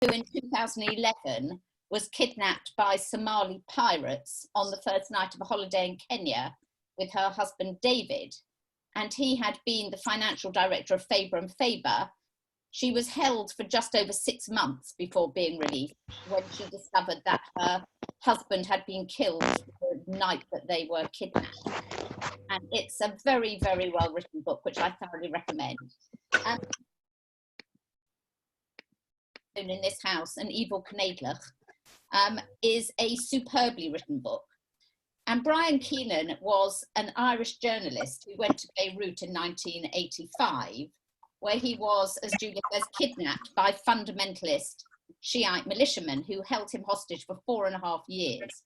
who in 2011 was kidnapped by Somali pirates on the first night of a holiday in Kenya with her husband David. And he had been the financial director of Faber and Faber. She was held for just over 6 months before being released when she discovered that her husband had been killed the night that they were kidnapped. And it's a very, very well written book, which I thoroughly recommend. In this house, An Evil Cnedlach, is a superbly written book. And Brian Keenan was an Irish journalist who went to Beirut in 1985, where he was, as Julia says, kidnapped by fundamentalist Shiite militiamen who held him hostage for 4.5 years.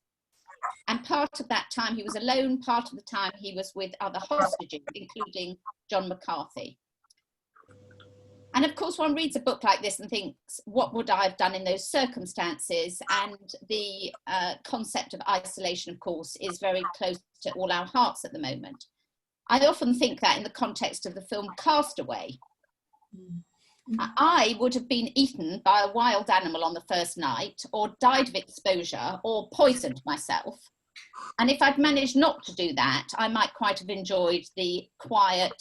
And part of that time he was alone, part of the time he was with other hostages, including John McCarthy. And of course, one reads a book like this and thinks, what would I have done in those circumstances? And the concept of isolation, of course, is very close to all our hearts at the moment. I often think that in the context of the film Castaway. I would have been eaten by a wild animal on the first night, or died of exposure, or poisoned myself. And if I'd managed not to do that, I might quite have enjoyed the quiet,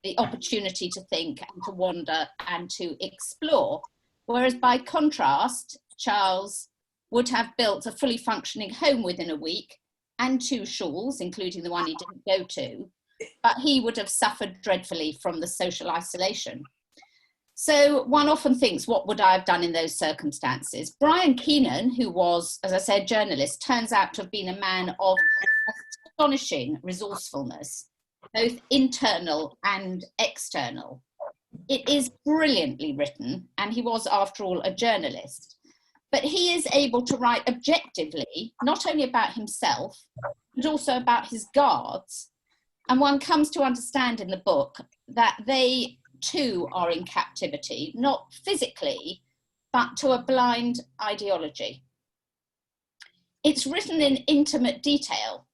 the opportunity to think and to wander and to explore. Whereas by contrast, Charles would have built a fully functioning home within a week and 2 schools, including the one he didn't go to, but he would have suffered dreadfully from the social isolation. So one often thinks, what would I have done in those circumstances? Brian Keenan, who was, as I said, journalist, turns out to have been a man of astonishing resourcefulness, both internal and external. It is brilliantly written, and he was, after all, a journalist. But he is able to write objectively, not only about himself, but also about his guards. And one comes to understand in the book that they too are in captivity, not physically, but to a blind ideology. It's written in intimate detail,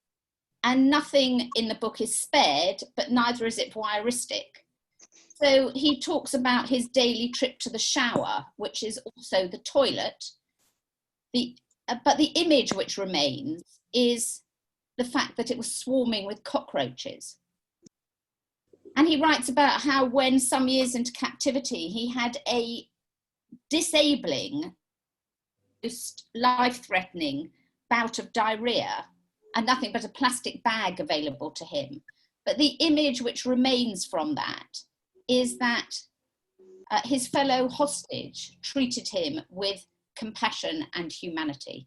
and nothing in the book is spared, but neither is it voyeuristic. So he talks about his daily trip to the shower, which is also the toilet. But the image which remains is the fact that it was swarming with cockroaches. And he writes about how when some years into captivity, he had a disabling, life-threatening bout of diarrhea and nothing but a plastic bag available to him. But the image which remains from that is that his fellow hostage treated him with compassion and humanity.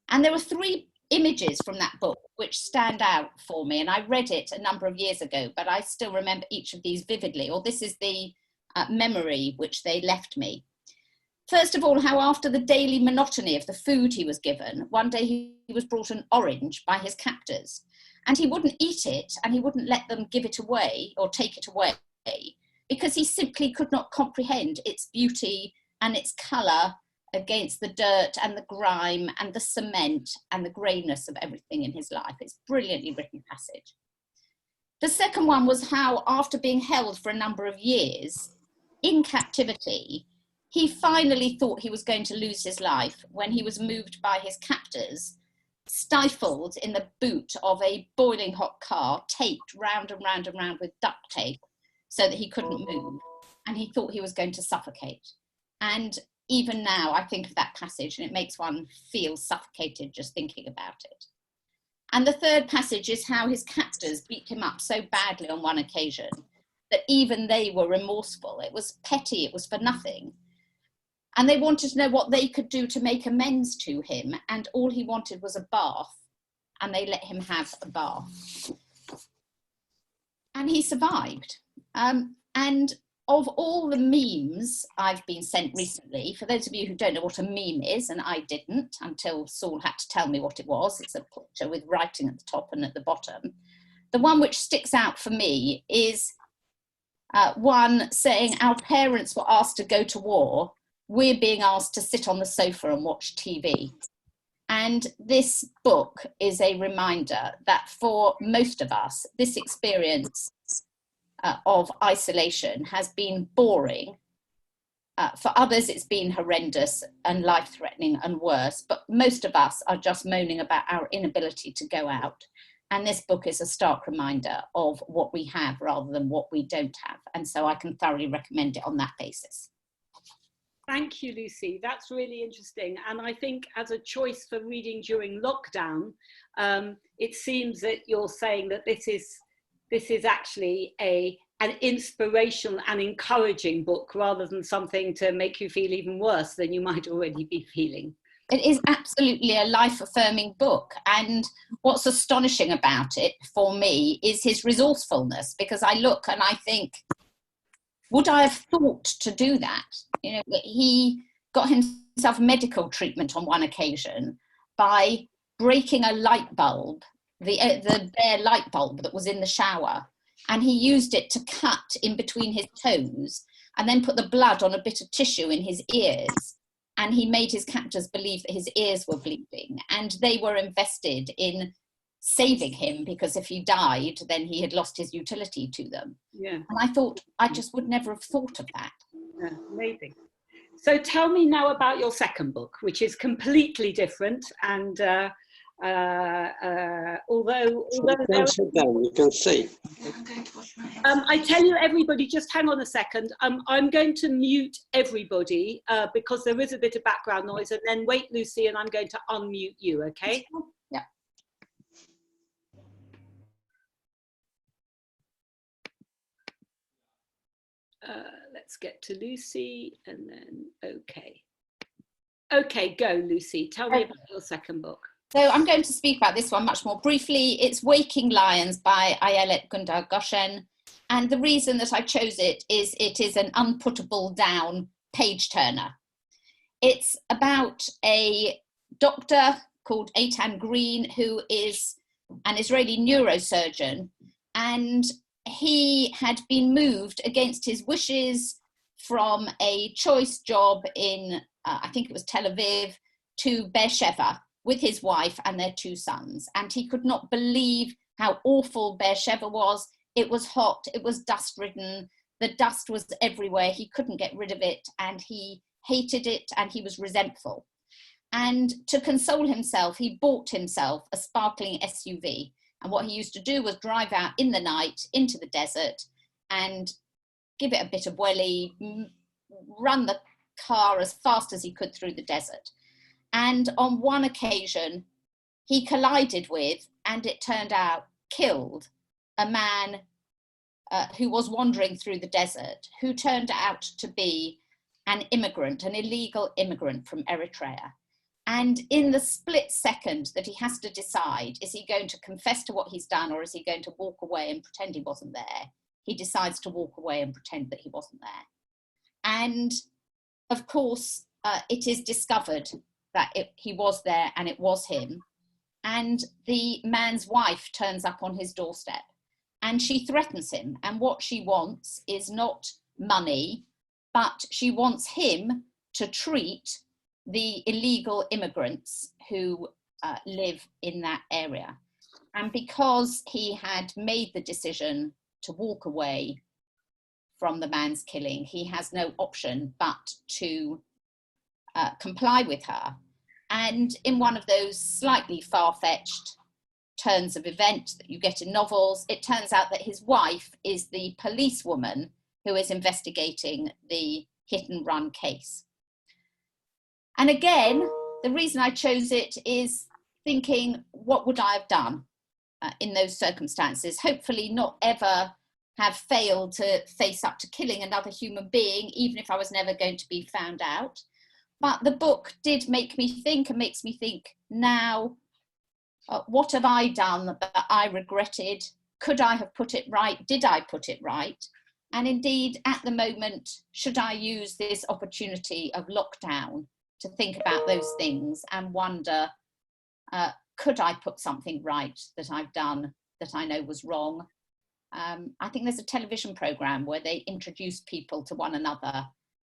And there were 3 images from that book which stand out for me, and I read it a number of years ago, but I still remember each of these vividly, or this is the memory which they left me. First of all, how after the daily monotony of the food he was given, one day he was brought an orange by his captors, and he wouldn't eat it, and he wouldn't let them give it away or take it away, because he simply could not comprehend its beauty and its colour against the dirt and the grime and the cement and the greyness of everything in his life. It's a brilliantly written passage. The second one was how, after being held for a number of years in captivity, he finally thought he was going to lose his life when he was moved by his captors, stifled in the boot of a boiling hot car, taped round and round and round with duct tape so that he couldn't move. And he thought he was going to suffocate. And even now, I think of that passage and it makes one feel suffocated just thinking about it. And the third passage is how his captors beat him up so badly on one occasion that even they were remorseful. It was petty, it was for nothing. And they wanted to know what they could do to make amends to him. And all he wanted was a bath, and they let him have a bath. And he survived. And of all the memes I've been sent recently, for those of you who don't know what a meme is, and I didn't until Saul had to tell me what it was, it's a picture with writing at the top and at the bottom. The one which sticks out for me is one saying, our parents were asked to go to war, we're being asked to sit on the sofa and watch TV. And this book is a reminder that for most of us, this experience of isolation has been boring, For others, it's been horrendous and life-threatening and worse, but most of us are just moaning about our inability to go out. And this book is a stark reminder of what we have rather than what we don't have. And so I can thoroughly recommend it on that basis. Thank you, Lucy. That's really interesting. And I think as a choice for reading during lockdown, it seems that you're saying that this is actually an inspirational and encouraging book rather than something to make you feel even worse than you might already be feeling. It is absolutely a life-affirming book. And what's astonishing about it for me is his resourcefulness, because I look and I think, would I have thought to do that? You know, he got himself medical treatment on one occasion by breaking a light bulb, the bare light bulb that was in the shower. And he used it to cut in between his toes and then put the blood on a bit of tissue in his ears. And he made his captors believe that his ears were bleeding, and they were invested in saving him, because if he died, then he had lost his utility to them. Yeah. And I thought, I just would never have thought of that. Yeah, amazing. So tell me now about your second book, which is completely different. And although you can see. I tell you, everybody, just hang on a second. I'm going to mute everybody because there is a bit of background noise, and then wait, Lucy, and I'm going to unmute you, okay? Yeah. Let's get to Lucy, and then, okay. Okay, go, Lucy. Tell me about your second book. So I'm going to speak about this one much more briefly. It's Waking Lions by Ayelet Gundar Goshen. And the reason that I chose it is an unputtable down page turner. It's about a doctor called Eitan Green, who is an Israeli neurosurgeon. And he had been moved against his wishes from a choice job in, I think it was Tel Aviv, to Beersheba with his wife and their 2 sons. And he could not believe how awful Beersheba was. It was hot, it was dust-ridden, the dust was everywhere, he couldn't get rid of it, and he hated it, and he was resentful. And to console himself, he bought himself a sparkling SUV. And what he used to do was drive out in the night into the desert and give it a bit of welly, run the car as fast as he could through the desert. And on one occasion, he collided with, and it turned out killed, a man who was wandering through the desert, who turned out to be an immigrant, an illegal immigrant from Eritrea. And in the split second that he has to decide, is he going to confess to what he's done, or is he going to walk away and pretend he wasn't there? He decides to walk away and pretend that he wasn't there. And of course, it is discovered that he was there and it was him. And the man's wife turns up on his doorstep and she threatens him. And what she wants is not money, but she wants him to treat the illegal immigrants who live in that area. And because he had made the decision to walk away from the man's killing, he has no option but to comply with her. And in one of those slightly far-fetched turns of event that you get in novels, it turns out that his wife is the policewoman who is investigating the hit and run case. And again, the reason I chose it is thinking, what would I have done in those circumstances? Hopefully not ever have failed to face up to killing another human being, even if I was never going to be found out. But the book did make me think, and makes me think now, what have I done that I regretted? Could I have put it right? Did I put it right? And indeed, at the moment, should I use this opportunity of lockdown to think about those things and wonder, could I put something right that I've done that I know was wrong? I think there's a television programme where they introduce people to one another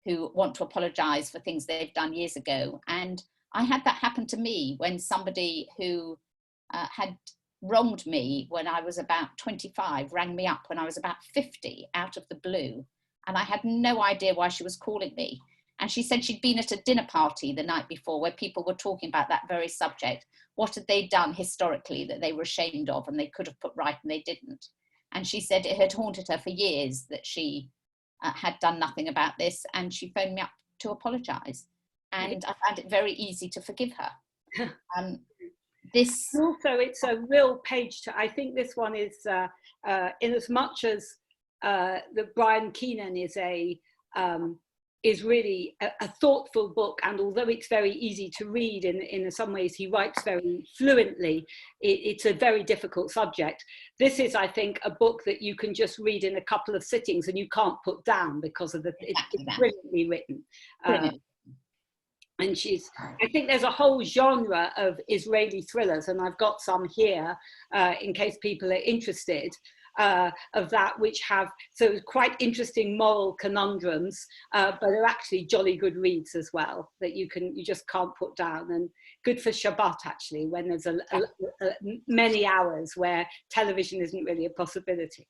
who want to apologise for things they've done years ago. And I had that happen to me when somebody who had wronged me when I was about 25 rang me up when I was about 50 out of the blue. And I had no idea why she was calling me. And she said she'd been at a dinner party the night before where people were talking about that very subject. What had they done historically that they were ashamed of and they could have put right and they didn't? And she said it had haunted her for years that she had done nothing about this, and she phoned me up to apologise. And I found it very easy to forgive her. This also, it's a real page to, I think this one is, in as much as the Brian Keenan is really a thoughtful book, and although it's very easy to read, in some ways he writes very fluently, it's a very difficult subject. This is, I think, a book that you can just read in a couple of sittings and you can't put down because of it's brilliantly written. And I think there's a whole genre of Israeli thrillers, and I've got some here in case people are interested, of that, which have quite interesting moral conundrums, but are actually jolly good reads as well, that you just can't put down, and good for Shabbat actually, when there's many hours where television isn't really a possibility.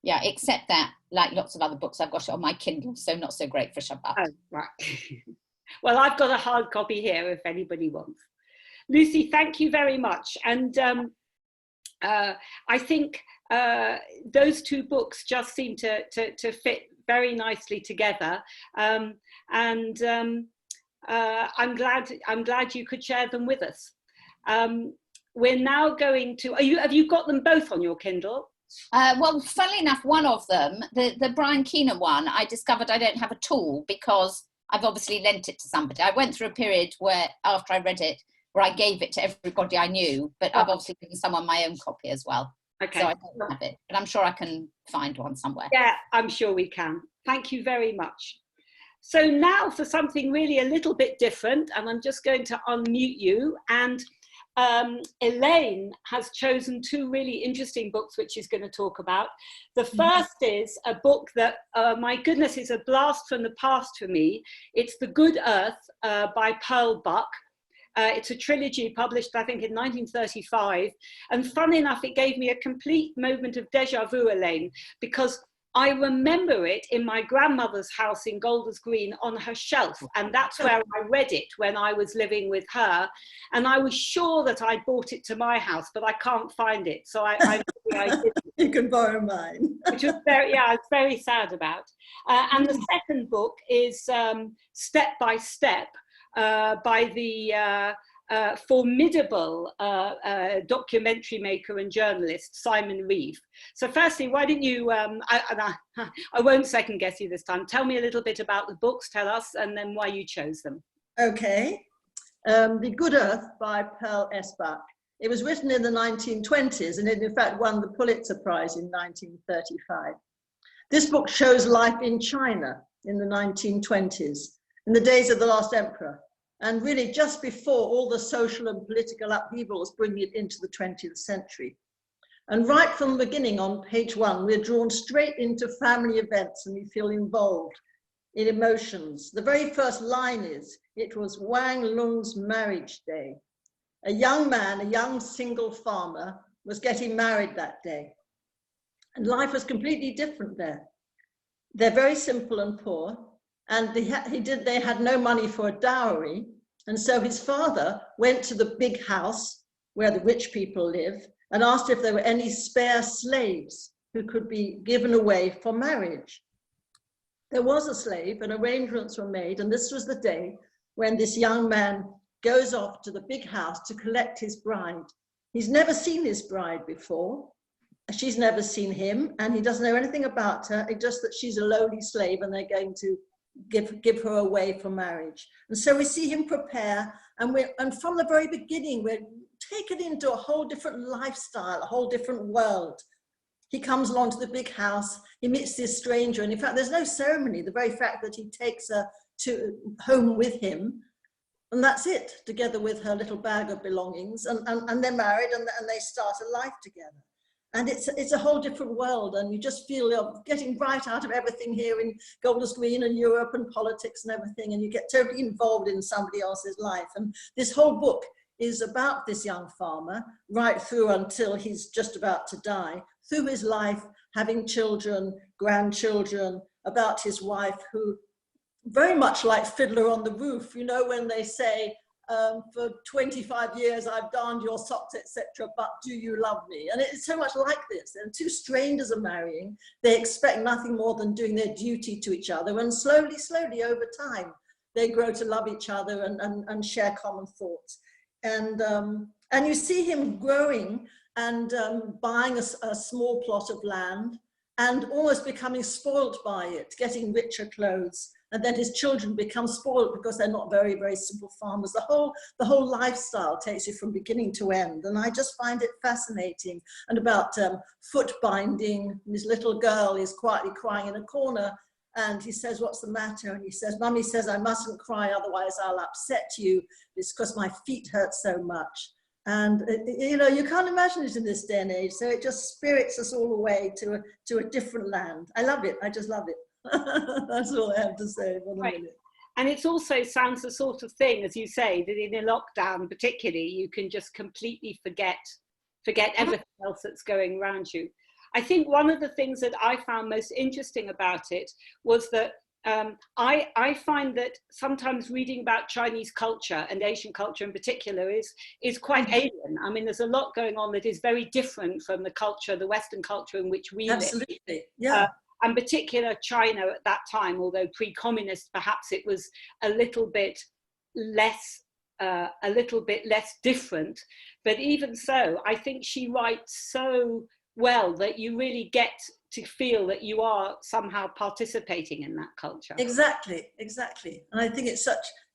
Yeah, except that, like lots of other books, I've got it on my Kindle, so not so great for Shabbat. Oh, right. Well, I've got a hard copy here if anybody wants. Lucy, thank you very much. And I think those two books just seem to fit very nicely together. I'm glad you could share them with us. We're now going to, have you got them both on your Kindle? Well, funnily enough, one of them, the Brian Keenan one, I discovered I don't have at all because I've obviously lent it to somebody. I went through a period where, after I read it, where I gave it to everybody I knew, but I've obviously given someone my own copy as well. Okay. So I don't have it, but I'm sure I can find one somewhere. Yeah, I'm sure we can. Thank you very much. So now for something really a little bit different, and I'm just going to unmute you. And Elaine has chosen two really interesting books which she's going to talk about. The first is a book that, my goodness, is a blast from the past for me. It's The Good Earth by Pearl Buck. It's a trilogy published, I think, in 1935. And fun enough, it gave me a complete moment of deja vu, Elaine, because I remember it in my grandmother's house in Golders Green on her shelf. And that's where I read it when I was living with her. And I was sure that I bought it to my house, but I can't find it. So I didn't. You can borrow mine. Which was I was very sad about. And the second book is Step by Step by the formidable documentary maker and journalist Simon Reeve. So firstly, why don't you, I won't second guess you this time, tell me a little bit about the books, tell us, and then why you chose them. Okay. The Good Earth by Pearl S. Buck. It was written in the 1920s, and it in fact won the Pulitzer Prize in 1935. This book shows life in China in the 1920s, in the days of the last emperor, and really just before all the social and political upheavals bring it into the 20th century. And right from the beginning on page 1, we're drawn straight into family events and we feel involved in emotions. The very first line is, it was Wang Lung's marriage day. A young man, a young single farmer, was getting married that day. And life was completely different there. They're very simple and poor. And they had no money for a dowry. And so his father went to the big house where the rich people live and asked if there were any spare slaves who could be given away for marriage. There was a slave and arrangements were made. And this was the day when this young man goes off to the big house to collect his bride. He's never seen his bride before. She's never seen him, and he doesn't know anything about her. It's just that she's a lowly slave and they're going to give her away for marriage. And so we see him prepare, and from the very beginning, we're taken into a whole different lifestyle, a whole different world. He comes along to the big house, he meets this stranger, and in fact, there's no ceremony. The very fact that he takes her to home with him, and that's it, together with her little bag of belongings, and they're married, and they start a life together. And it's a whole different world, and you just feel you're getting right out of everything here in Golders Green and Europe and politics and everything, and you get totally involved in somebody else's life. And this whole book is about this young farmer right through until he's just about to die, through his life, having children, grandchildren, about his wife who very much like Fiddler on the Roof, you know, when they say, for 25 years I've darned your socks, etc., but do you love me? And it's so much like this. And two strangers are marrying. They expect nothing more than doing their duty to each other. And slowly, slowly over time, they grow to love each other and share common thoughts. And you see him growing and buying a small plot of land and almost becoming spoilt by it, getting richer clothes. And then his children become spoiled because they're not very, very simple farmers. The whole lifestyle takes you from beginning to end. And I just find it fascinating. And about foot binding, his little girl is quietly crying in a corner. And he says, what's the matter? And he says, Mummy says, I mustn't cry, otherwise I'll upset you. It's because my feet hurt so much. And, you know, you can't imagine it in this day and age. So it just spirits us all away to a different land. I love it. I just love it. That's all I have to say for the minute. And it also sounds the sort of thing, as you say, that in a lockdown particularly, you can just completely forget everything else that's going around you. I think one of the things that I found most interesting about it was that I find that sometimes reading about Chinese culture and Asian culture in particular is quite alien. I mean, there's a lot going on that is very different from the culture, the Western culture in which we live. Absolutely, yeah. And particular China at that time, although pre-communist, perhaps it was a little bit less different. But even so, I think she writes so well that you really get to feel that you are somehow participating in that culture. Exactly, exactly. And I think it's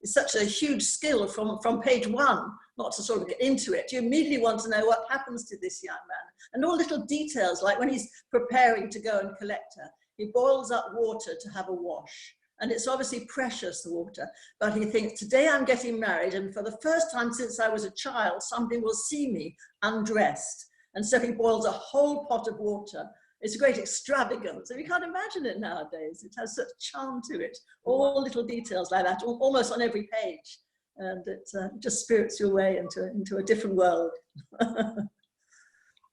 such a huge skill from page one, not to sort of get into it. You immediately want to know what happens to this young man. And all little details, like when he's preparing to go and collect her, he boils up water to have a wash. And it's obviously precious, the water, but he thinks, today I'm getting married, and for the first time since I was a child, somebody will see me undressed. And so he boils a whole pot of water. It's a great extravagance. And we can't imagine it nowadays. It has such charm to it. All little details like that, almost on every page. And it just spirits you away into a different world.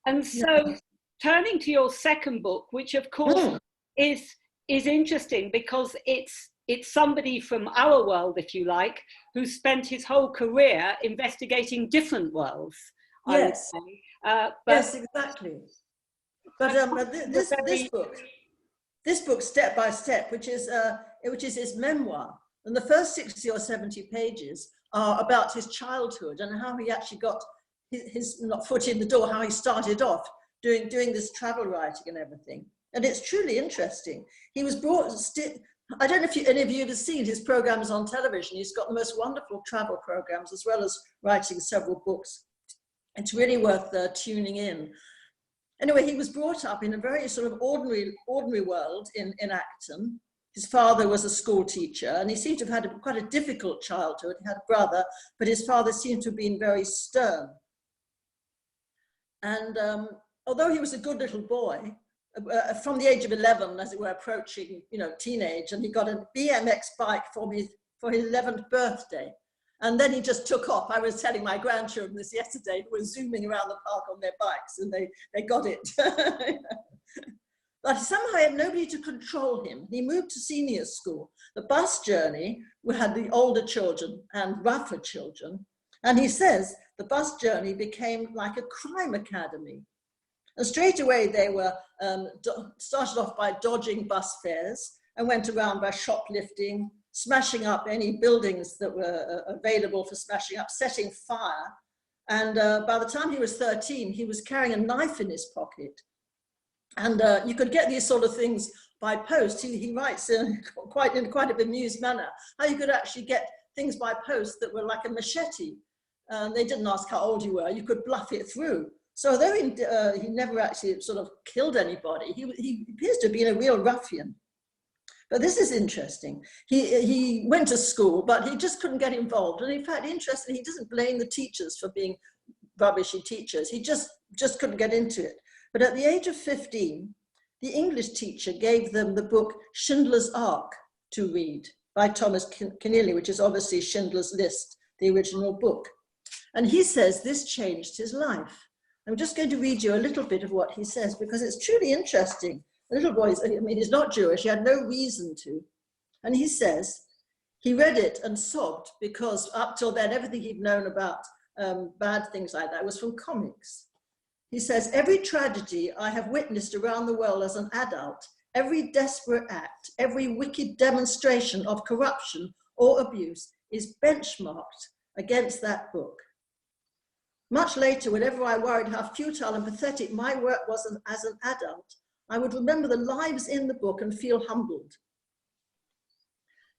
And so turning to your second book, which of course is interesting because it's somebody from our world, if you like, who spent his whole career investigating different worlds. Yes. Yes, exactly. But this book, Step by Step, which is his memoir, and the first 60 or 70 pages are about his childhood and how he actually got his not foot in the door, how he started off doing this travel writing and everything. And it's truly interesting. He was brought, I don't know if any of you have seen his programs on television. He's got the most wonderful travel programs as well as writing several books. It's really worth tuning in. Anyway, he was brought up in a very sort of ordinary world in Acton. His father was a school teacher, and he seemed to have had quite a difficult childhood. He had a brother, but his father seemed to have been very stern. And although he was a good little boy, from the age of 11, as it were, approaching, teenage, and he got a BMX bike for his 11th birthday. And then he just took off. I was telling my grandchildren this yesterday, who were zooming around the park on their bikes, and they got it. But somehow he had nobody to control him. He moved to senior school. The bus journey, we had the older children and rougher children. And he says the bus journey became like a crime academy. And straight away they were started off by dodging bus fares and went around by shoplifting, smashing up any buildings that were available for smashing up, setting fire. And by the time he was 13, he was carrying a knife in his pocket. And you could get these sort of things by post. He writes in quite a bemused manner how you could actually get things by post that were like a machete. They didn't ask how old you were. You could bluff it through. So though he never actually sort of killed anybody, he appears to have been a real ruffian. But this is interesting. He went to school, but he just couldn't get involved. And in fact, interestingly, he doesn't blame the teachers for being rubbishy teachers. He just couldn't get into it. But at the age of 15, the English teacher gave them the book Schindler's Ark to read by Thomas Keneally, which is obviously Schindler's List, the original book. And he says this changed his life. I'm just going to read you a little bit of what he says, because it's truly interesting. The little boy, he's not Jewish, he had no reason to. And he says, He read it and sobbed because up till then, everything he'd known about bad things like that was from comics. He says, every tragedy I have witnessed around the world as an adult, every desperate act, every wicked demonstration of corruption or abuse is benchmarked against that book. Much later, whenever I worried how futile and pathetic my work was as an adult, I would remember the lives in the book and feel humbled.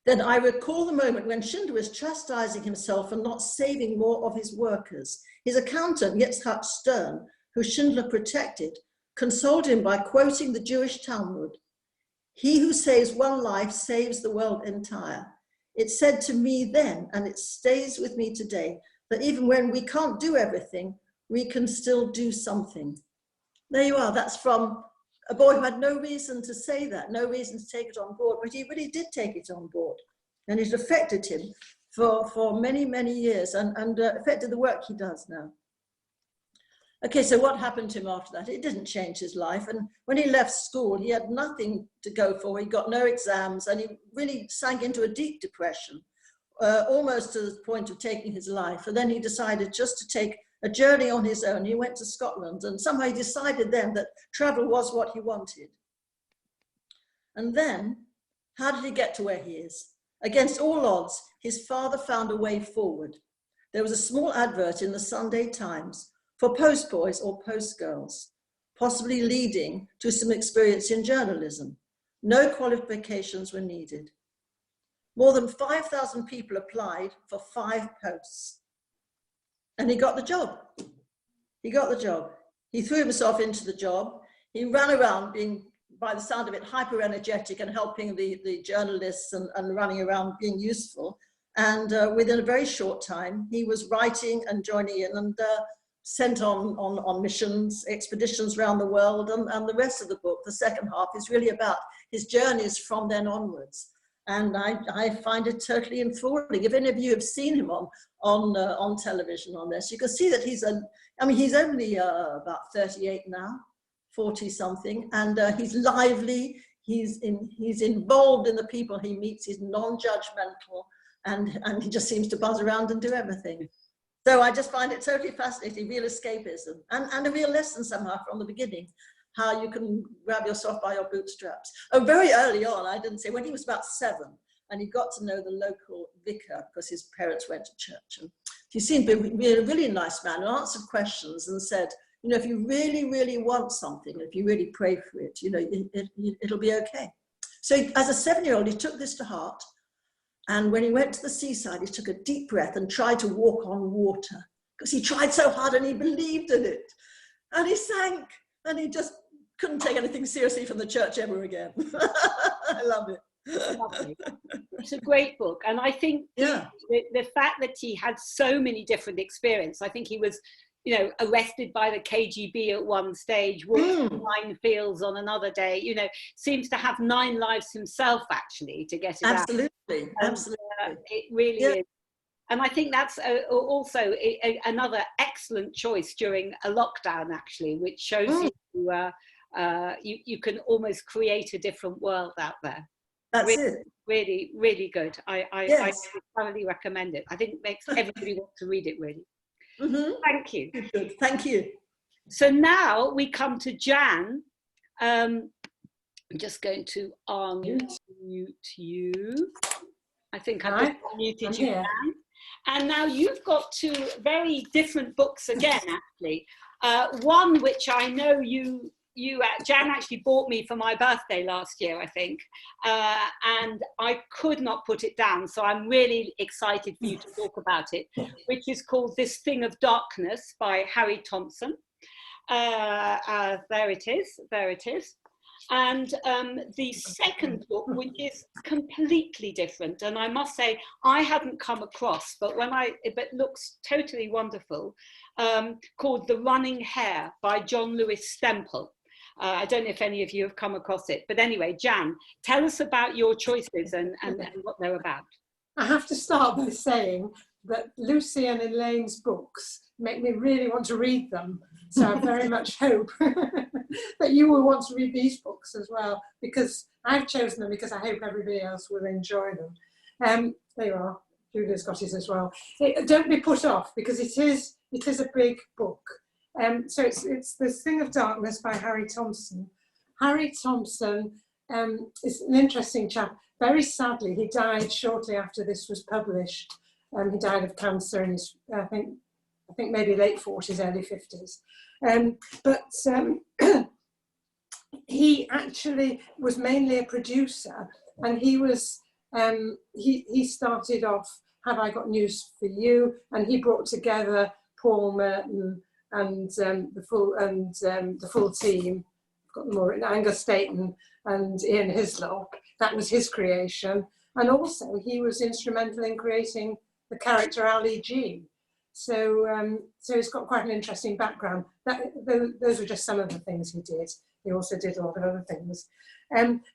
Then I recall the moment when Schindler was chastising himself for not saving more of his workers. His accountant, Yitzhak Stern, who Schindler protected, consoled him by quoting the Jewish Talmud. He who saves one life saves the world entire. It said to me then, and it stays with me today, that even when we can't do everything, we can still do something. There you are. That's from a boy who had no reason to say that, no reason to take it on board, but he really did take it on board. And it affected him for many, many years and affected the work he does now. Okay, so what happened to him after that? It didn't change his life. And when he left school, he had nothing to go for. He got no exams and he really sank into a deep depression, almost to the point of taking his life. And then he decided just to take a journey on his own. He went to Scotland and somehow he decided then that travel was what he wanted. And then, how did he get to where he is? Against all odds, his father found a way forward. There was a small advert in the Sunday Times for postboys or postgirls, possibly leading to some experience in journalism. No qualifications were needed. More than 5,000 people applied for 5 posts. And he got the job. He got the job. He threw himself into the job. He ran around being, by the sound of it, hyper energetic and helping the journalists and running around being useful. And within a very short time, he was writing and joining in and sent on missions, expeditions around the world. And the rest of the book, the second half, is really about his journeys from then onwards. And I find it totally enthralling. If any of you have seen him on television on this, you can see that he's only about 38 now, 40 something, and he's lively. He's involved in the people he meets. He's non-judgmental, and he just seems to buzz around and do everything. So I just find it totally fascinating, real escapism, and a real lesson somehow from the beginning, how you can grab yourself by your bootstraps. Oh, very early on, I didn't say, when he was about 7, and he got to know the local vicar because his parents went to church. And he seemed to be a really nice man and answered questions and said, you know, if you really, really want something, if you really pray for it, you know, it'll be okay. So as a 7-year-old, he took this to heart. And when he went to the seaside, he took a deep breath and tried to walk on water because he tried so hard and he believed in it. And he sank and he just couldn't take anything seriously from the church ever again. I love it. Lovely. It's a great book. And I think the fact that he had so many different experiences, I think he was, you know, arrested by the KGB at one stage, walked 9 fields on another day, you know, seems to have 9 lives himself actually to get it out. Absolutely. It really is. And I think that's also another excellent choice during a lockdown actually, which shows you can almost create a different world out there. That's really, it. Really, really good. I thoroughly recommend it. I think it makes everybody want to read it really. Mm-hmm. Thank you. Good. Thank you. So now we come to Jan. I'm just going to unmute you. I think I've muted you, Jan. And now you've got 2 very different books again, actually. One which I know Jan actually bought me for my birthday last year, I think, and I could not put it down. So I'm really excited for you to talk about it, which is called This Thing of Darkness by Harry Thompson. There it is. And the second book, which is completely different, and I must say I hadn't come across, but looks totally wonderful, called The Running Hare by John Lewis Stempel. I don't know if any of you have come across it, but anyway, Jan, tell us about your choices and what they're about. I have to start by saying that Lucy and Elaine's books make me really want to read them. So I very much hope that you will want to read these books as well, because I've chosen them because I hope everybody else will enjoy them. There you are. Julia's got it as well. Don't be put off, because it is a big book. So it's This Thing of Darkness by Harry Thompson. Harry Thompson is an interesting chap. Very sadly, he died shortly after this was published. He died of cancer in his, I think maybe late 40s, early 50s. He actually was mainly a producer, and he was he started off Have I Got News for You, and he brought together Paul Merton and the full team. I've got them all written, Angus Staton and Ian Hislop. That was his creation, and also he was instrumental in creating the character Ali G. So he's got quite an interesting background. Those were just some of the things he did. He also did a lot of other things.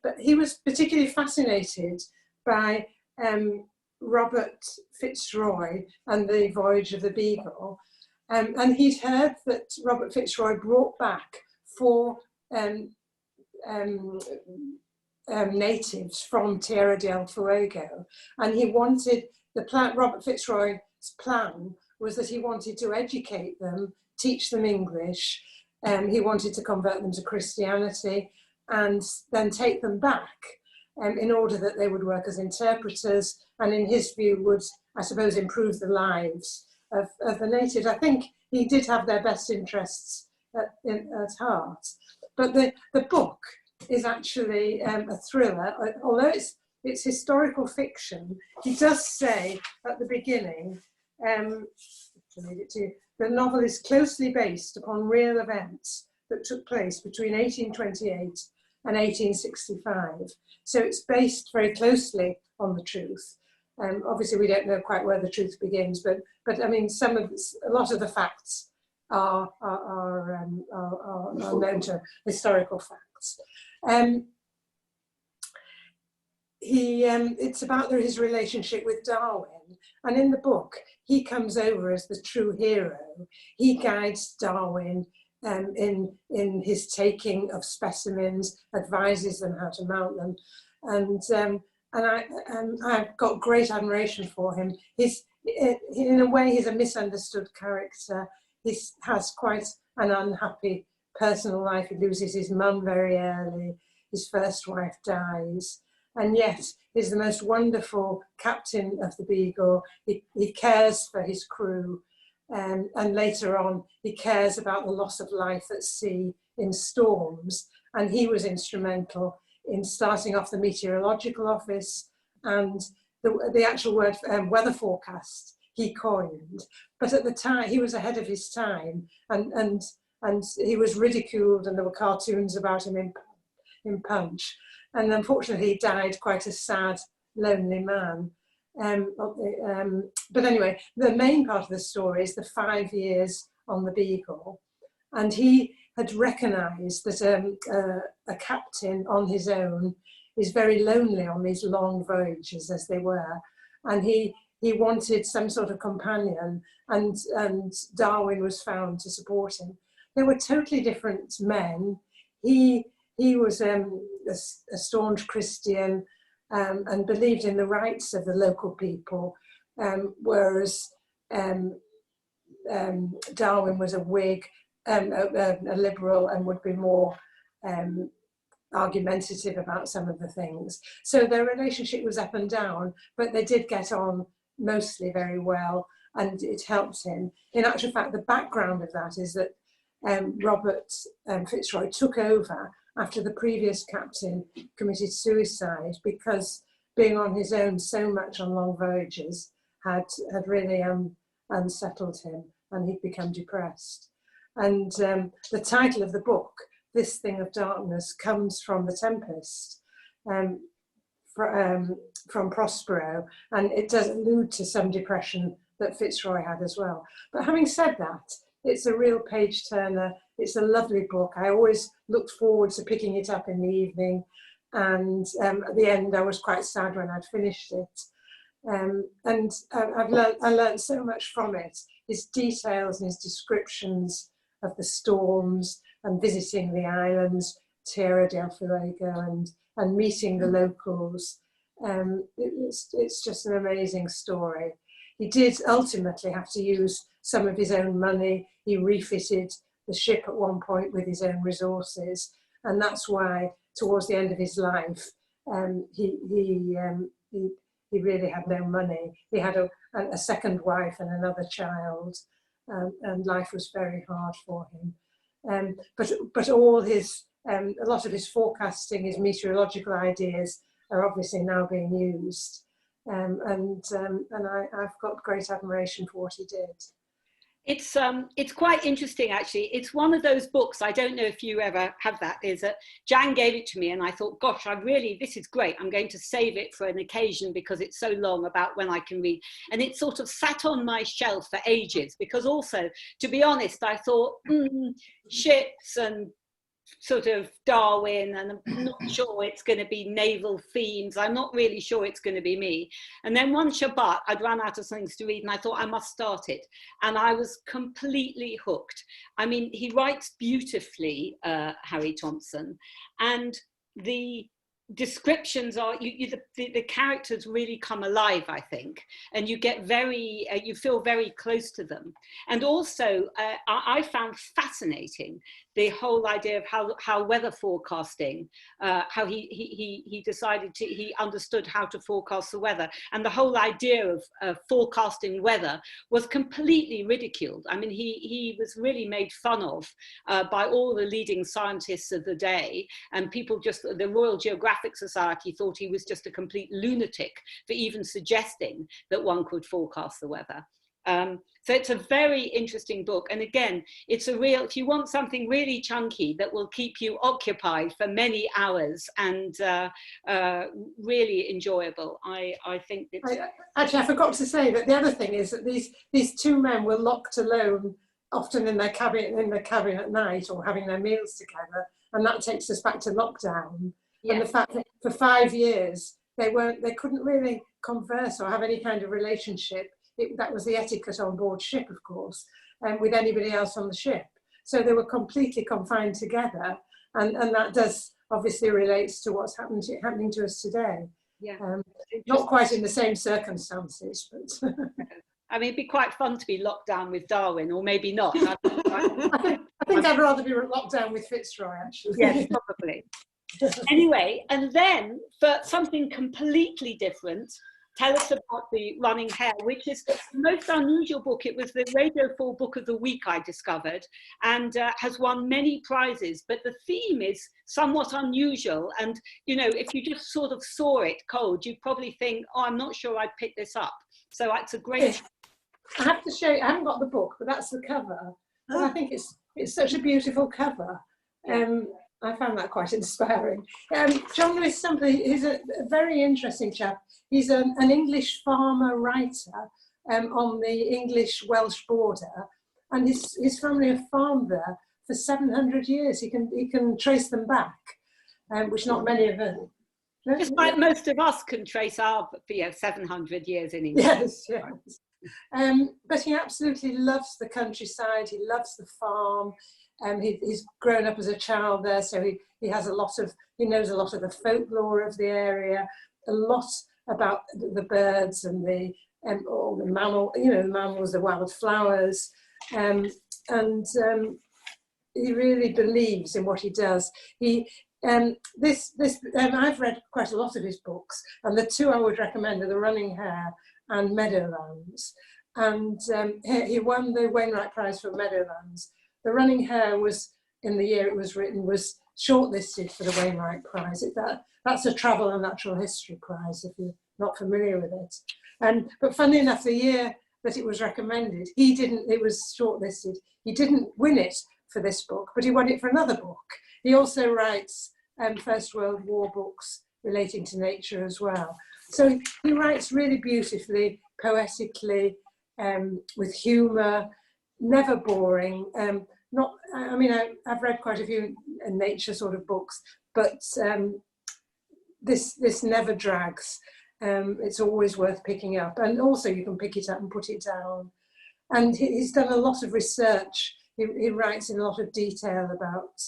But he was particularly fascinated by Robert Fitzroy and the Voyage of the Beagle. And he'd heard that Robert Fitzroy brought back 4 natives from Tierra del Fuego. And he wanted, Robert Fitzroy's plan was that he wanted to educate them, teach them English. He wanted to convert them to Christianity and then take them back in order that they would work as interpreters, and in his view would, I suppose, improve the lives of the natives. I think he did have their best interests at heart. But the book is actually a thriller, although it's historical fiction. He does say at the beginning, to read it to you, the novel is closely based upon real events that took place between 1828 and 1865. So it's based very closely on the truth. Obviously, we don't know quite where the truth begins, but I mean, a lot of the facts are known to historical facts. It's about his relationship with Darwin, and in the book he comes over as the true hero. He guides Darwin in his taking of specimens, advises them how to mount them, and I've got great admiration for him. In a way, he's a misunderstood character. He has quite an unhappy personal life. He loses his mum very early. His first wife dies. And yet he's the most wonderful captain of the Beagle. He cares for his crew. And later on, he cares about the loss of life at sea in storms. And he was instrumental in starting off the meteorological office, and the actual word weather forecast he coined. But at the time, he was ahead of his time, and he was ridiculed, and there were cartoons about him in Punch. And unfortunately, he died quite a sad, lonely man. But anyway, the main part of the story is the 5 years on the Beagle. And he had recognised that a captain on his own is very lonely on these long voyages, as they were. And he wanted some sort of companion, and Darwin was found to support him. They were totally different men. He was a staunch Christian and believed in the rights of the local people, whereas Darwin was a Whig, a liberal, and would be more argumentative about some of the things. So their relationship was up and down, but they did get on mostly very well, and it helped him. In actual fact, the background of that is that Robert Fitzroy took over after the previous captain committed suicide, because being on his own so much on long voyages had really unsettled him, and he'd become depressed. And the title of the book, This Thing of Darkness, comes from The Tempest, from Prospero, and it does allude to some depression that Fitzroy had as well. But having said that, it's a real page turner. It's a lovely book. I always looked forward to picking it up in the evening, and at the end I was quite sad when I'd finished it. And I learned so much from it. His details and his descriptions of the storms and visiting the islands, Tierra del Fuego, and meeting the locals. It's just an amazing story. He did ultimately have to use some of his own money. He refitted the ship at one point with his own resources, and that's why towards the end of his life, he really had no money. He had a second wife and another child, and life was very hard for him. But all his, a lot of his forecasting, his meteorological ideas are obviously now being used. And I've got great admiration for what he did. It's quite interesting, actually. It's one of those books, I don't know if you ever have that, is that Jan gave it to me and I thought, gosh, this is great. I'm going to save it for an occasion because it's so long about when I can read. And it sort of sat on my shelf for ages because also, to be honest, I thought, ships and sort of Darwin, and I'm not sure it's going to be naval themes. I'm not really sure it's going to be me. And then one Shabbat, I'd run out of things to read and I thought I must start it. And I was completely hooked. I mean, he writes beautifully, Harry Thompson, and the descriptions are, the characters really come alive, I think, and you get you feel very close to them. And also, I found fascinating the whole idea of how weather forecasting, how he decided he understood how to forecast the weather, and the whole idea of forecasting weather was completely ridiculed. I mean, he was really made fun of by all the leading scientists of the day, and people the Royal Geographic Society thought he was just a complete lunatic for even suggesting that one could forecast the weather. So it's a very interesting book. And again, it's if you want something really chunky that will keep you occupied for many hours and really enjoyable, I think it's... Actually, I forgot to say that the other thing is that these two men were locked alone, often in their cabin at night or having their meals together. And that takes us back to lockdown. Yes. And the fact that for 5 years, they couldn't really converse or have any kind of relationship. That was the etiquette on board ship, of course, with anybody else on the ship. So they were completely confined together, and that does obviously relates to what's happening to us today. Yeah, not quite in the same circumstances, but I mean, it'd be quite fun to be locked down with Darwin, or maybe not. I think I'd rather be locked down with Fitzroy, actually. Yes, probably. Anyway, and then for something completely different, tell us about The Running Hare, which is the most unusual book. It was the Radio 4 Book of the Week, I discovered, and has won many prizes. But the theme is somewhat unusual. And, you know, if you just sort of saw it cold, you'd probably think, oh, I'm not sure I'd pick this up. So it's a great... I have to show you, I haven't got the book, but that's the cover. And I think it's such a beautiful cover. I found that quite inspiring. John Lewis Something is a very interesting chap. He's an English farmer writer on the English-Welsh border, and his family have farmed there for 700 years. He can trace them back, which not many of them. Just like most of us can trace our 700 years in England. Yes. But he absolutely loves the countryside. He loves the farm. He's grown up as a child there, so he knows a lot of the folklore of the area, a lot about the birds and all the mammals, the wildflowers, and he really believes in what he does. I've read quite a lot of his books, and the two I would recommend are The Running Hare and Meadowlands. And he won the Wainwright Prize for Meadowlands. The Running Hare was, in the year it was written, was shortlisted for the Wainwright Prize. That's a travel and natural history prize, if you're not familiar with it. But funnily enough, the year that it was recommended, it was shortlisted. He didn't win it for this book, but he won it for another book. He also writes First World War books relating to nature as well. So he writes really beautifully, poetically, with humour, never boring. I've read quite a few nature sort of books, but this never drags. It's always worth picking up, and also you can pick it up and put it down. And he's done a lot of research. He writes in a lot of detail about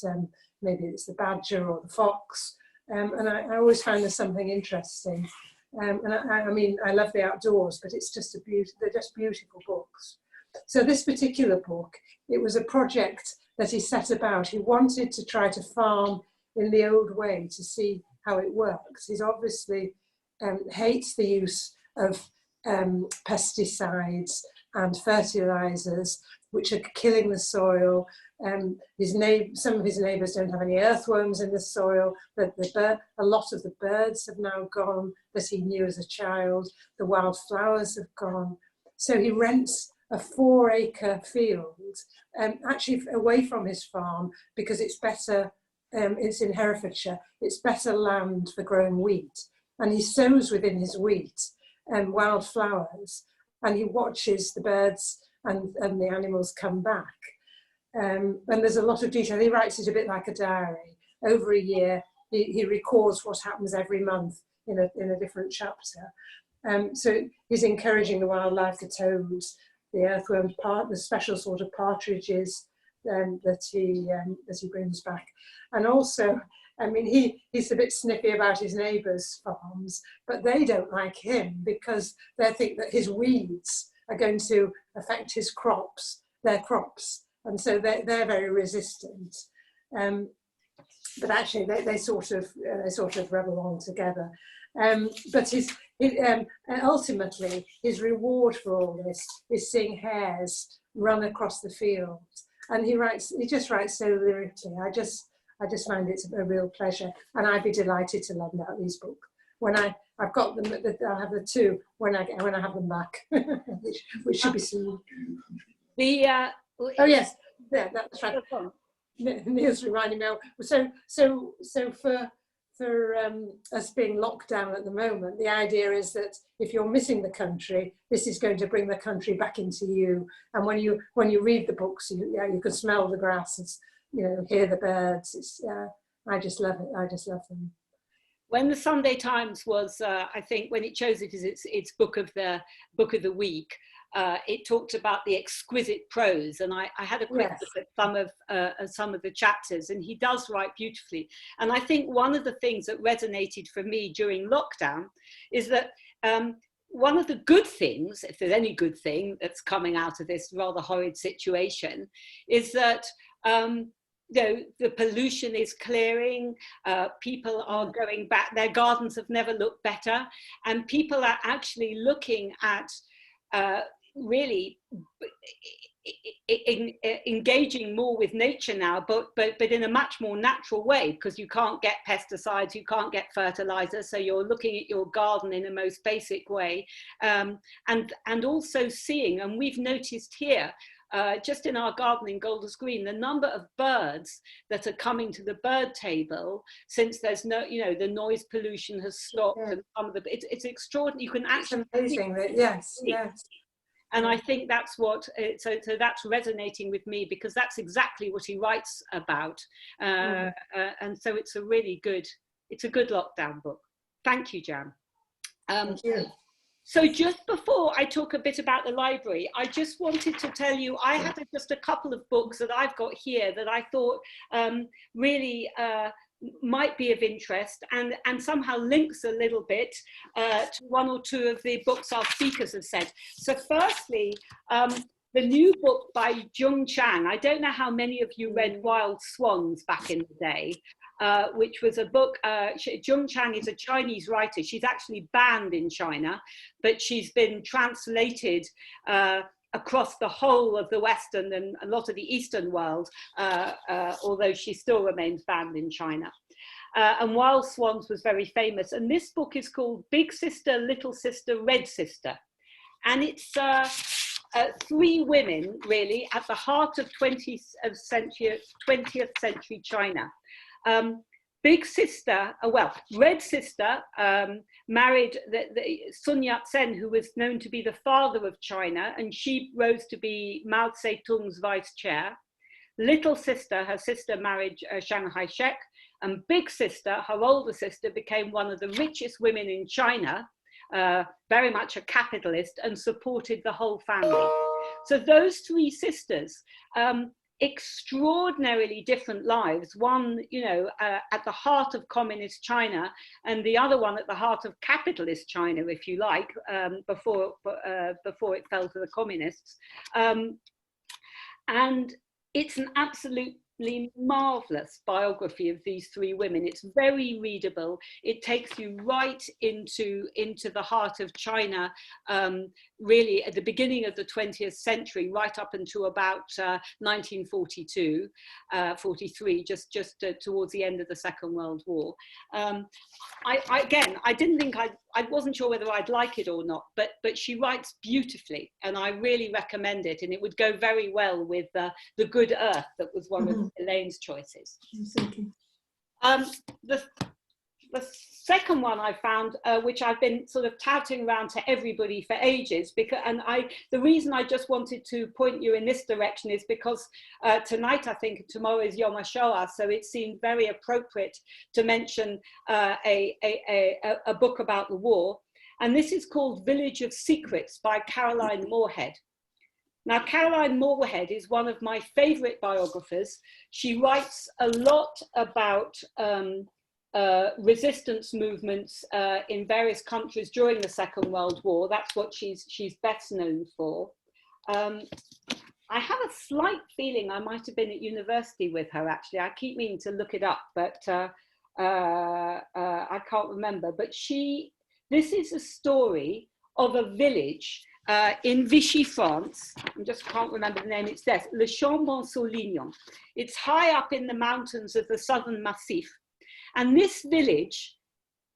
maybe it's the badger or the fox, and I always find there's something interesting. And I mean, I love the outdoors, but it's just they're just beautiful books. So this particular book, it was a project that he set about. He wanted to try to farm in the old way to see how it works. He's obviously hates the use of pesticides and fertilizers, which are killing the soil. Some of his neighbours don't have any earthworms in the soil. A lot of the birds have now gone that he knew as a child. The wildflowers have gone. So he rents a 4-acre field, actually away from his farm, because it's better. It's in Herefordshire. It's better land for growing wheat, and he sows within his wheat wildflowers, and he watches the birds and the animals come back. And there's a lot of detail. He writes it a bit like a diary. Over a year, he records what happens every month in a different chapter. So he's encouraging the wildlife, the toads, the earthworms, the special sort of partridges that he brings back. And also, I mean, he's a bit snippy about his neighbours' farms, but they don't like him because they think that his weeds are going to affect their crops. And so they're very resistant. But actually, they sort of rub along together. But ultimately, his reward for all this is seeing hares run across the field. And he just writes so lyrically. I just find it a real pleasure, and I'd be delighted to lend out these books when I've got them. I'll have the two when I have them back, which should be soon. Oh yes, yeah, that's right. Neil's reminding me. So for us being locked down at the moment, the idea is that if you're missing the country, this is going to bring the country back into you. And when you read the books, you can smell the grass and hear the birds. I just love it. I just love them. When the Sunday Times was, I think, when it chose it as its book of the week, it talked about the exquisite prose, and I had a quick look at some of the chapters, and he does write beautifully. And I think one of the things that resonated for me during lockdown is that one of the good things, if there's any good thing that's coming out of this rather horrid situation, is that the pollution is clearing, people are going back, their gardens have never looked better, and people are actually looking at really engaging more with nature now, but in a much more natural way, because you can't get pesticides, you can't get fertilizers, so you're looking at your garden in the most basic way, and also seeing, and we've noticed here, just in our garden in Golders Green, the number of birds that are coming to the bird table since there's no, the noise pollution has stopped, and some of it's extraordinary. You can actually, it's amazing that, yes. And I think that's what, so that's resonating with me, because that's exactly what he writes about. And so it's a good lockdown book. Thank you, Jan. Thank you. So just before I talk a bit about the library, I just wanted to tell you, I had just a couple of books that I've got here that I thought really might be of interest, and somehow links a little bit to one or two of the books our speakers have said. So firstly, the new book by Jung Chang. I don't know how many of you read Wild Swans back in the day, which was a book. Jung Chang is a Chinese writer. She's actually banned in China, but she's been translated across the whole of the Western and a lot of the Eastern world, although she still remains banned in China. And Wild Swans was very famous. And this book is called Big Sister, Little Sister, Red Sister. And it's three women, really, at the heart of 20th century China. Big Sister, Red Sister married Sun Yat-sen, who was known to be the father of China, and she rose to be Mao Zedong's vice chair. Little Sister, her sister, married Chiang Kai-shek, and Big Sister, her older sister, became one of the richest women in China, very much a capitalist, and supported the whole family. So those three sisters extraordinarily different lives, one, you know, at the heart of communist China, and the other one at the heart of capitalist China, if you like, before it fell to the communists. And it's an absolutely marvelous biography of these three women. It's very readable. It takes you right into the heart of China, really at the beginning of the 20th century, right up until about 1942, 43, just towards the end of the Second World War. I didn't think I wasn't sure whether I'd like it or not, but she writes beautifully, and I really recommend it. And it would go very well with The Good Earth, that was one of Elaine's choices. The second one I found, which I've been sort of touting around to everybody for ages, the reason I just wanted to point you in this direction is because tonight, I think tomorrow is Yom HaShoah, so it seemed very appropriate to mention a book about the war. And this is called Village of Secrets by Caroline Moorhead. Now, Caroline Moorhead is one of my favorite biographers. She writes a lot about resistance movements in various countries during the Second World War. That's what she's best known for. I have a slight feeling I might have been at university with her, actually. I keep meaning to look it up, but I can't remember. But this is a story of a village in Vichy, France. I just can't remember the name. It's there, Le Chambon-sur-Lignon. It's high up in the mountains of the Southern Massif. And this village,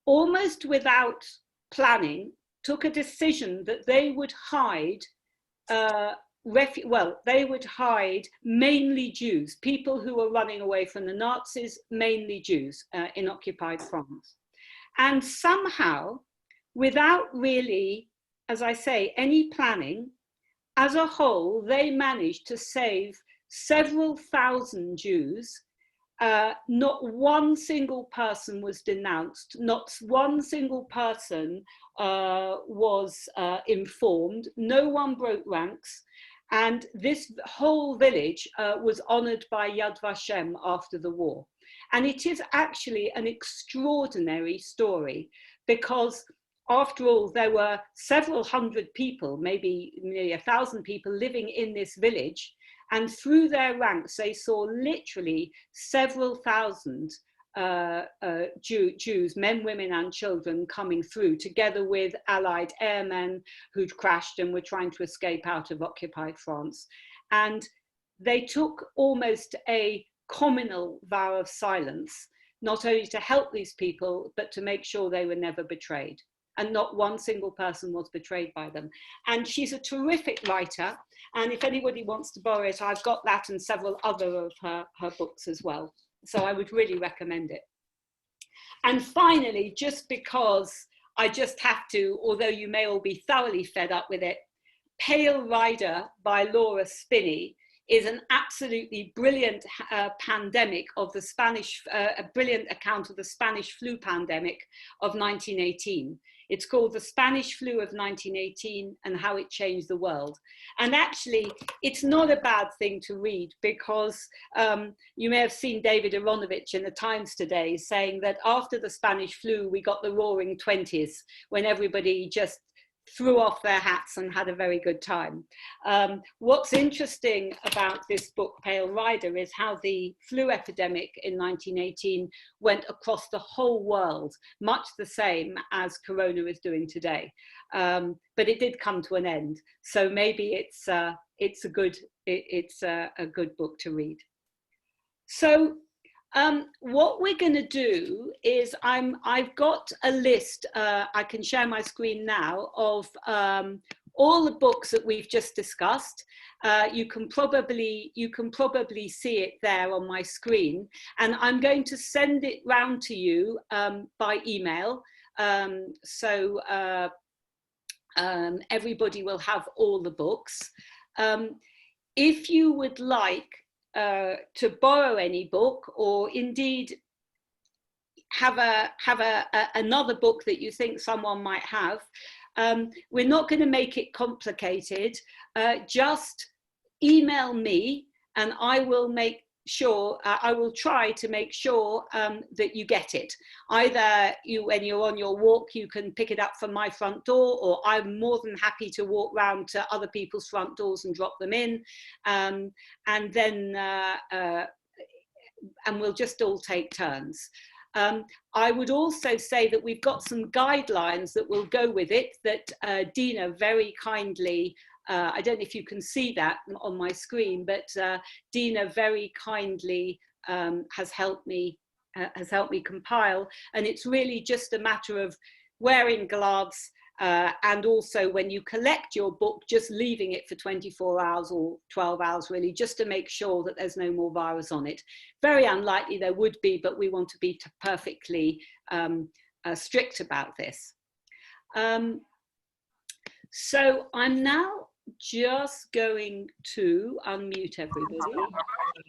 almost without planning, took a decision that they would hide, they would hide mainly Jews, people who were running away from the Nazis, mainly Jews in occupied France. And somehow, without really, as I say, any planning, as a whole, they managed to save several thousand Jews. Not one single person was denounced, not one single person was informed, no one broke ranks, and this whole village was honoured by Yad Vashem after the war. And it is actually an extraordinary story, because after all, there were several hundred people, maybe nearly 1,000 people living in this village. And through their ranks, they saw literally several thousand Jews, men, women, and children coming through, together with Allied airmen who'd crashed and were trying to escape out of occupied France. And they took almost a communal vow of silence, not only to help these people, but to make sure they were never betrayed. And not one single person was betrayed by them. And she's a terrific writer. And if anybody wants to borrow it, I've got that and several other of her books as well. So I would really recommend it. And finally, just because I just have to, although you may all be thoroughly fed up with it, Pale Rider by Laura Spinney is an absolutely brilliant pandemic of the Spanish, a brilliant account of the Spanish flu pandemic of 1918. It's called The Spanish Flu of 1918 and How It Changed the World. And actually, it's not a bad thing to read, because you may have seen David Aronovich in the Times today saying that after the Spanish flu, we got the roaring 20s, when everybody just threw off their hats and had a very good time. What's interesting about this book, Pale Rider, is how the flu epidemic in 1918 went across the whole world, much the same as Corona is doing today. But it did come to an end. So maybe it's a good book to read. So what we're going to do is I've got a list, I can share my screen now, of all the books that we've just discussed. You can probably see it there on my screen, and I'm going to send it round to you by email, so everybody will have all the books. If you would like to borrow any book, or indeed have another book that you think someone might have, we're not going to make it complicated. Just email me and I will make sure, I will try to make sure that you get it. Either when you're on your walk, you can pick it up from my front door, or I'm more than happy to walk round to other people's front doors and drop them in. And then, and we'll just all take turns. I would also say that we've got some guidelines that will go with it that Dina very kindly, I don't know if you can see that on my screen, but Dina very kindly has helped me compile. And it's really just a matter of wearing gloves, and also when you collect your book, just leaving it for 24 hours or 12 hours really, just to make sure that there's no more virus on it. Very unlikely there would be, but we want to be perfectly strict about this. So I'm now just going to unmute everybody.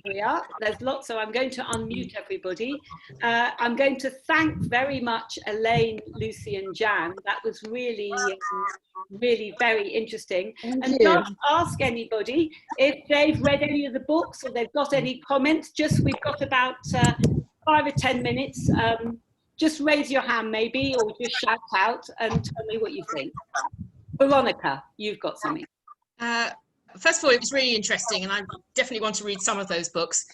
Here we are. There's lots, so I'm going to unmute everybody. I'm going to thank very much Elaine, Lucy and Jan. That was really, really very interesting. And just ask anybody if they've read any of the books or they've got any comments. We've got about 5 or 10 minutes. Just raise your hand maybe, or just shout out and tell me what you think. Veronica, you've got something. First of all, it was really interesting, and I definitely want to read some of those books.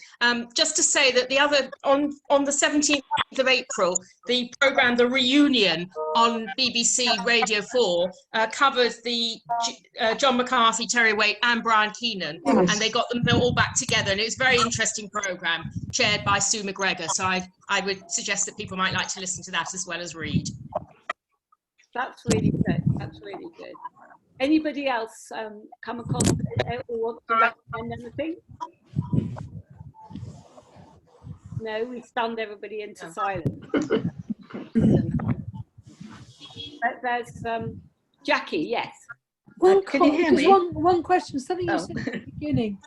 Just to say that the other, on the 17th of April, the programme The Reunion on BBC Radio 4 covered the John McCarthy, Terry Waite and Brian Keenan, and they got them all back together, and it was a very interesting programme chaired by Sue McGregor, so I would suggest that people might like to listen to that as well as read. That's really good. That's really good. Anybody else come across it or want to recommend anything? No, we stunned everybody into silence. There's Jackie, yes. Well, can you hear me? One question, something you said at the beginning.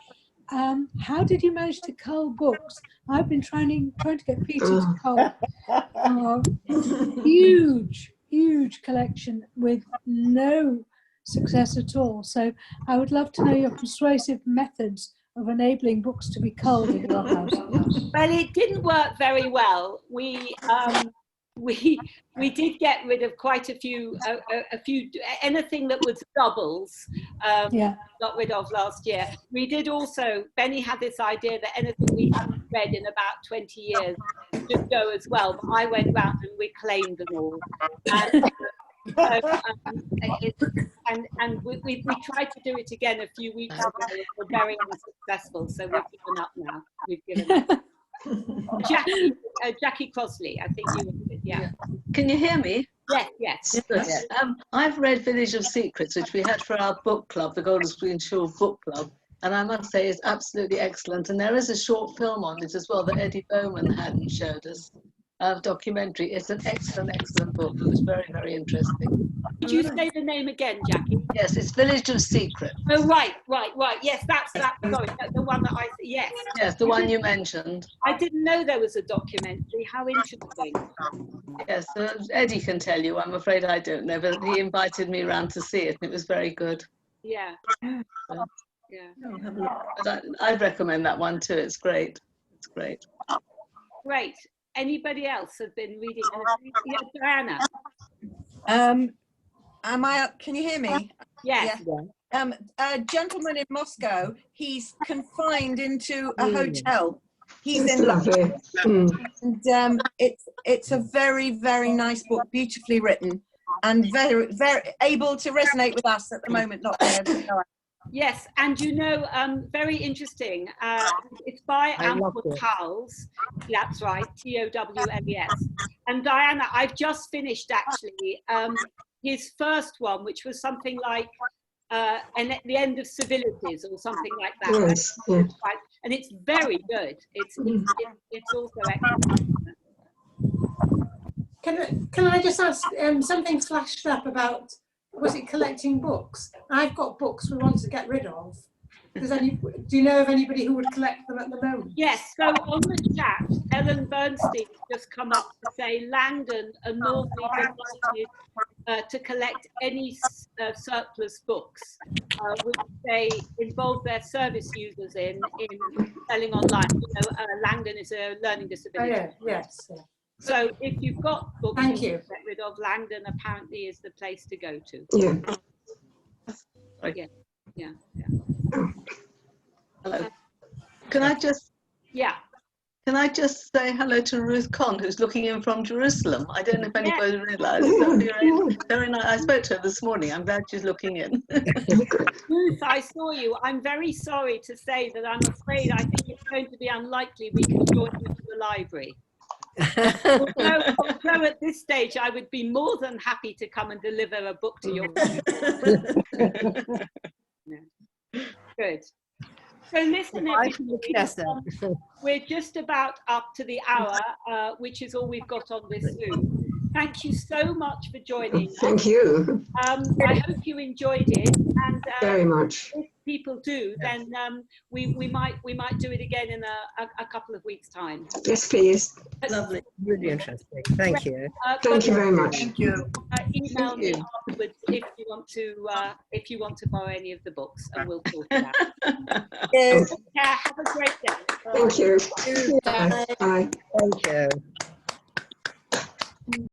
How did you manage to cull books? I've been trying to get Peter to cull huge collection with no success at all. So I would love to know your persuasive methods of enabling books to be culled in your house. Well, it didn't work very well. We did get rid of quite a few anything that was doubles. Got rid of last year. We did also, Benny had this idea that anything we hadn't read in about 20 years should go as well, but I went round and reclaimed them all. And we tried to do it again a few weeks ago. We were very unsuccessful, so we've given up now. We've given up. Jackie Crosley, I think you were, yeah. Can you hear me? Yes. Yes. I've read Village of Secrets, which we had for our book club, the Golden Screen Shore Book Club, and I must say it's absolutely excellent. And there is a short film on it as well that Eddie Bowman had and showed us. Documentary. It's an excellent book. It was very, very interesting. Did you say the name again, Jackie? Yes, it's Village of Secrets. Oh, right. Yes, that's sorry, the one that I, yes. Yes, the one you mentioned. I didn't know there was a documentary. How interesting. Yes, Eddie can tell you. I'm afraid I don't know, but he invited me around to see it, and it was very good. Yeah. But I'd recommend that one too. It's great. It's great. Great. Anybody else have been reading anything? Yeah, Diana. Can you hear me? Yes. Yeah. A gentleman in Moscow, he's confined into a hotel. He's in London. And it's a very, very nice book, beautifully written, and very, very able to resonate with us at the moment, not being able to go out. Yes, and very interesting. It's by Amber Towles. That's right, Towles. And Diana, I've just finished actually his first one, which was something like and at the end of civilities or something like that. Yes. And it's very good. It's also excellent. Can I just ask, something flashed up about, was it collecting books? I've got books we want to get rid of, Do you know of anybody who would collect them at the moment? Yes, so on the chat, Ellen Bernstein just come up to say Langdon are normally delighted to collect any surplus books, which they involve their service users in selling online. You know, Langdon is a learning disability. Oh, yeah, yes. Yeah. So if you've got books Thank you you. can get rid of, Langdon apparently is the place to go to. Yeah. Yeah. Hello. Can I just say hello to Ruth Conn, who's looking in from Jerusalem? I don't know if anybody realised. Very nice. I spoke to her this morning. I'm glad she's looking in. Ruth, I saw you. I'm very sorry to say that I'm afraid I think it's going to be unlikely we can join you to the library. Although at this stage I would be more than happy to come and deliver a book to your home. Good. So listen, everybody, we're just about up to the hour, which is all we've got on this Zoom. Thank you so much for joining us. Thank you. I hope you enjoyed it, and very much. If people do, then we might do it again in a couple of weeks' time. Yes, please. Lovely. Really interesting. Thank you. Thank you very much. Thank you. Email me afterwards if you want to borrow any of the books, and we'll sort it out. Yes. Yeah, have a great day. Thank you. Bye. Bye. Thank you.